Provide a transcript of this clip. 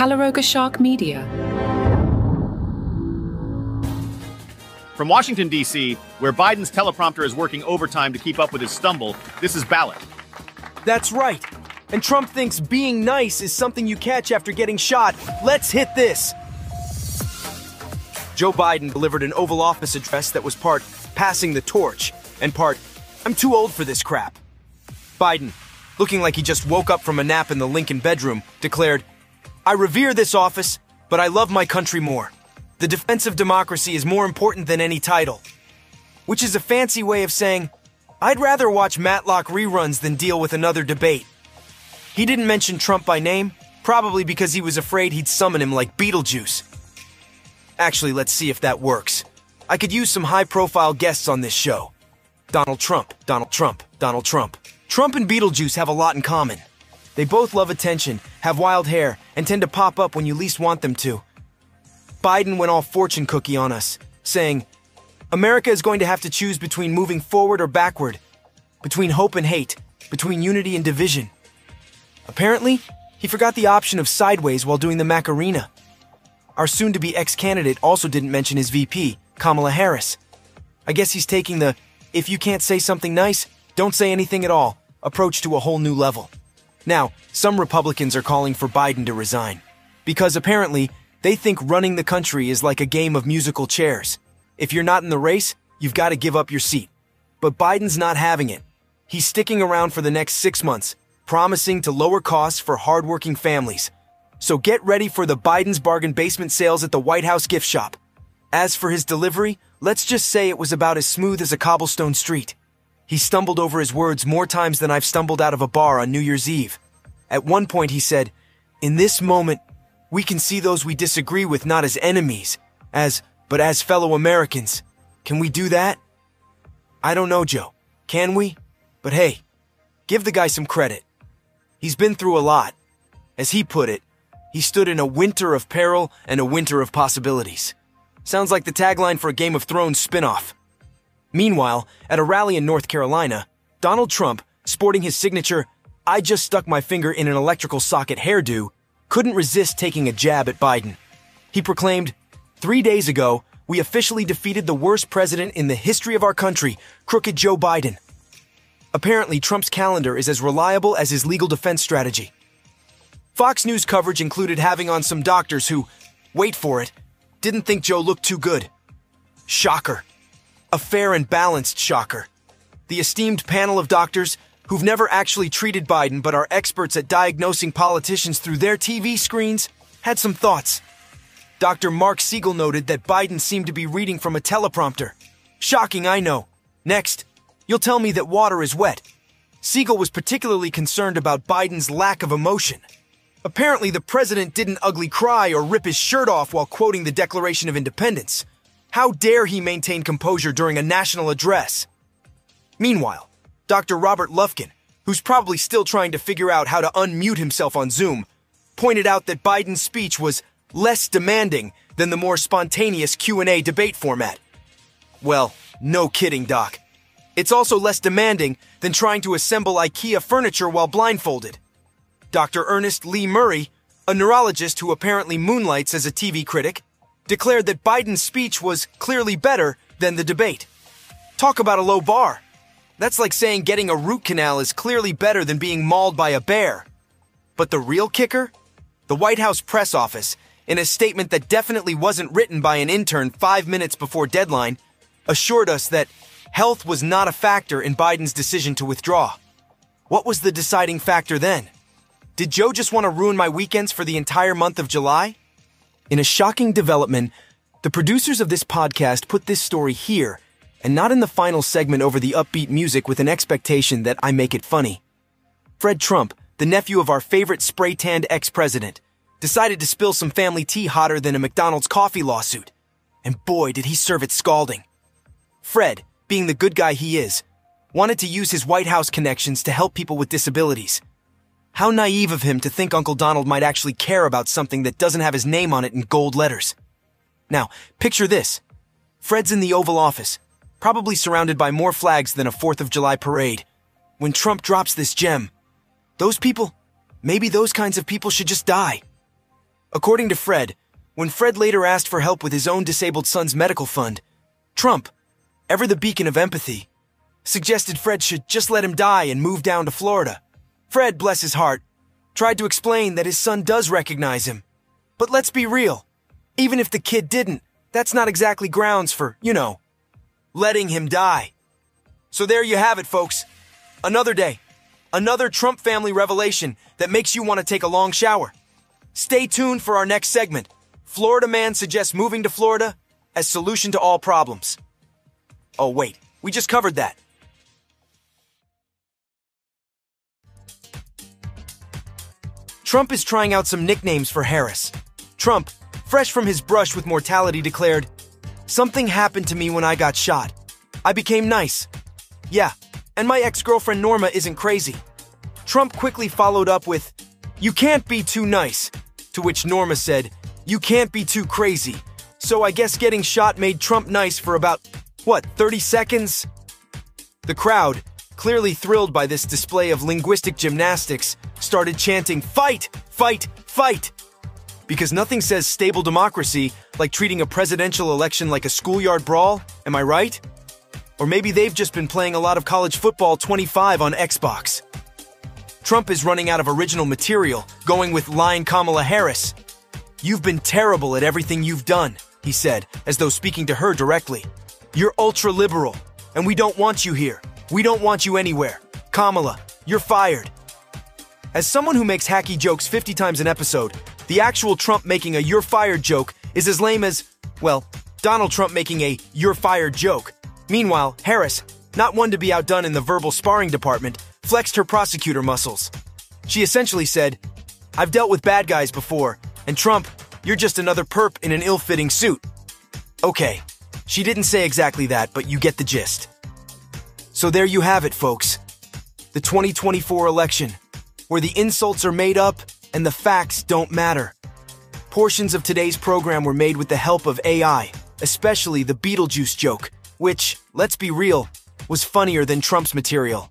Calaroga Shark Media. From Washington, D.C., where Biden's teleprompter is working overtime to keep up with his stumble, this is Ballot. That's right. And Trump thinks being nice is something you catch after getting shot. Let's hit this. Joe Biden delivered an Oval Office address that was part passing the torch and part I'm too old for this crap. Biden, looking like he just woke up from a nap in the Lincoln bedroom, declared, "I revere this office, but I love my country more. The defense of democracy is more important than any title." Which is a fancy way of saying, I'd rather watch Matlock reruns than deal with another debate. He didn't mention Trump by name, probably because he was afraid he'd summon him like Beetlejuice. Actually, let's see if that works. I could use some high-profile guests on this show. Donald Trump, Donald Trump, Donald Trump. Trump and Beetlejuice have a lot in common. They both love attention, have wild hair, and tend to pop up when you least want them to. Biden went all fortune cookie on us, saying, America is going to have to choose between moving forward or backward, between hope and hate, between unity and division. Apparently, he forgot the option of sideways while doing the Macarena. Our soon-to-be ex-candidate also didn't mention his VP, Kamala Harris. I guess he's taking the, if you can't say something nice, don't say anything at all, approach to a whole new level. Now, some Republicans are calling for Biden to resign, because apparently, they think running the country is like a game of musical chairs. If you're not in the race, you've got to give up your seat. But Biden's not having it. He's sticking around for the next 6 months, promising to lower costs for hardworking families. So get ready for the Biden's bargain basement sales at the White House gift shop. As for his delivery, let's just say it was about as smooth as a cobblestone street. He stumbled over his words more times than I've stumbled out of a bar on New Year's Eve. At one point he said, "In this moment, we can see those we disagree with not as enemies, but as fellow Americans. Can we do that?" I don't know, Joe. Can we? But hey, give the guy some credit. He's been through a lot. As he put it, he stood in a winter of peril and a winter of possibilities. Sounds like the tagline for a Game of Thrones spin-off. Meanwhile, at a rally in North Carolina, Donald Trump, sporting his signature, "I just stuck my finger in an electrical socket" hairdo, couldn't resist taking a jab at Biden. He proclaimed, 3 days ago, we officially defeated the worst president in the history of our country, crooked Joe Biden. Apparently, Trump's calendar is as reliable as his legal defense strategy. Fox News coverage included having on some doctors who, wait for it, didn't think Joe looked too good. Shocker. A fair and balanced shocker. The esteemed panel of doctors, who've never actually treated Biden but are experts at diagnosing politicians through their TV screens, had some thoughts. Dr. Mark Siegel noted that Biden seemed to be reading from a teleprompter. Shocking, I know. Next, you'll tell me that water is wet. Siegel was particularly concerned about Biden's lack of emotion. Apparently, the president didn't ugly cry or rip his shirt off while quoting the Declaration of Independence. How dare he maintain composure during a national address? Meanwhile, Dr. Robert Lufkin, who's probably still trying to figure out how to unmute himself on Zoom, pointed out that Biden's speech was less demanding than the more spontaneous Q&A debate format. Well, no kidding, Doc. It's also less demanding than trying to assemble IKEA furniture while blindfolded. Dr. Ernest Lee Murray, a neurologist who apparently moonlights as a TV critic, declared that Biden's speech was clearly better than the debate. Talk about a low bar. That's like saying getting a root canal is clearly better than being mauled by a bear. But the real kicker? The White House press office, in a statement that definitely wasn't written by an intern 5 minutes before deadline, assured us that health was not a factor in Biden's decision to withdraw. What was the deciding factor then? Did Joe just want to ruin my weekends for the entire month of July? In a shocking development, the producers of this podcast put this story here and not in the final segment over the upbeat music with an expectation that I make it funny. Fred Trump, the nephew of our favorite spray-tanned ex-president, decided to spill some family tea hotter than a McDonald's coffee lawsuit. And boy, did he serve it scalding. Fred, being the good guy he is, wanted to use his White House connections to help people with disabilities. How naive of him to think Uncle Donald might actually care about something that doesn't have his name on it in gold letters. Now, picture this. Fred's in the Oval Office, probably surrounded by more flags than a 4th of July parade. When Trump drops this gem, those people, maybe those kinds of people should just die. According to Fred, when Fred later asked for help with his own disabled son's medical fund, Trump, ever the beacon of empathy, suggested Fred should just let him die and move down to Florida. Fred, bless his heart, tried to explain that his son does recognize him. But let's be real, even if the kid didn't, that's not exactly grounds for, letting him die. So there you have it, folks. Another day. Another Trump family revelation that makes you want to take a long shower. Stay tuned for our next segment. Florida man suggests moving to Florida as solution to all problems. Oh wait, we just covered that. Trump is trying out some nicknames for Harris. Trump, fresh from his brush with mortality, declared, "Something happened to me when I got shot. I became nice. Yeah, and my ex-girlfriend Norma isn't crazy." Trump quickly followed up with, "You can't be too nice," to which Norma said, "You can't be too crazy." So I guess getting shot made Trump nice for about, 30 seconds? The crowd, clearly thrilled by this display of linguistic gymnastics, started chanting, "Fight! Fight! Fight!" Because nothing says stable democracy like treating a presidential election like a schoolyard brawl, am I right? Or maybe they've just been playing a lot of college football 25 on Xbox. Trump is running out of original material, going with line Kamala Harris. "You've been terrible at everything you've done," he said, as though speaking to her directly. "You're ultra-liberal, and we don't want you here. We don't want you anywhere. Kamala, you're fired." As someone who makes hacky jokes 50 times an episode, the actual Trump making a "you're fired" joke is as lame as, Donald Trump making a "you're fired" joke. Meanwhile, Harris, not one to be outdone in the verbal sparring department, flexed her prosecutor muscles. She essentially said, "I've dealt with bad guys before, and Trump, you're just another perp in an ill-fitting suit." Okay, she didn't say exactly that, but you get the gist. So there you have it, folks. The 2024 election, where the insults are made up and the facts don't matter. Portions of today's program were made with the help of AI, especially the Beetlejuice joke, which, let's be real, was funnier than Trump's material.